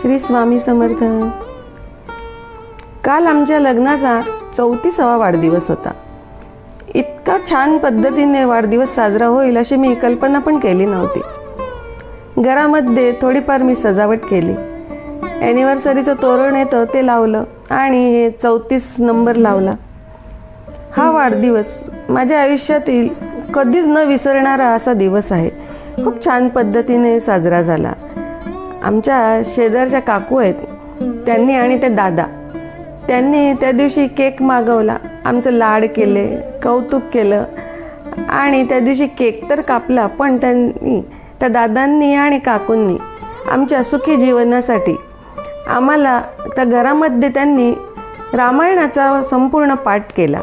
श्री स्वामी समर्थ. काल आमच्या लग्नाचा 34वा वाढदिवस होता. इतका छान पद्धतीने वाढदिवस साजरा होईल अशी मी कल्पना पण केली नव्हती. घरामध्ये थोडीफार मी सजावट केली. ॲनिव्हर्सरीचं तोरण येतं ते लावलं आणि हे 34 नंबर लावला. हा वाढदिवस माझ्या आयुष्यातील कधीच न विसरणारा असा दिवस आहे. खूप छान पद्धतीने साजरा झाला. आमच्या शेजारच्या काकू आहेत, त्यांनी आणि ते दादा, त्यांनी त्या दिवशी केक मागवला. आमचं लाड केले, कौतुक केलं आणि त्या दिवशी केक तर कापला, पण त्या दादांनी आणि काकूंनी आमच्या सुखी जीवनासाठी आम्हाला त्या घरामध्ये त्यांनी रामायणाचा संपूर्ण पाठ केला.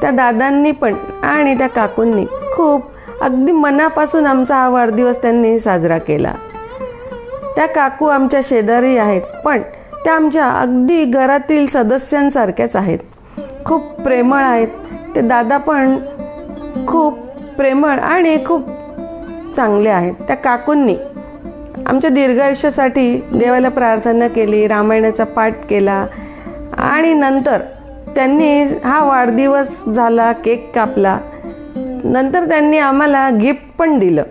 त्या दादांनी पण आणि त्या काकूंनी खूप अगदी मनापासून आमचा हा वाढदिवस त्यांनी साजरा केला. त्या काकू आमच्या शेजारी आहेत, पण त्या आमच्या अगदी घरातील सदस्यांसारख्याच आहेत. खूप प्रेमळ आहेत. ते दादा पण खूप प्रेमळ आणि खूप चांगले आहेत. त्या काकूंनी आमच्या दीर्घायुष्यासाठी देवाला प्रार्थना केली, रामायणाचा पाठ केला आणि नंतर त्यांनी हा वाढदिवस झाला, केक कापला, नंतर त्यांनी आम्हाला गिफ्ट पण दिलं.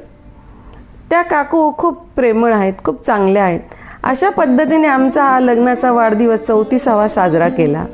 त्या काकू खूप प्रेमळ आहेत, खूप चांगल्या आहेत. अशा पद्धतीने आमचा हा लग्नाचा वाढदिवस 34वा साजरा केला.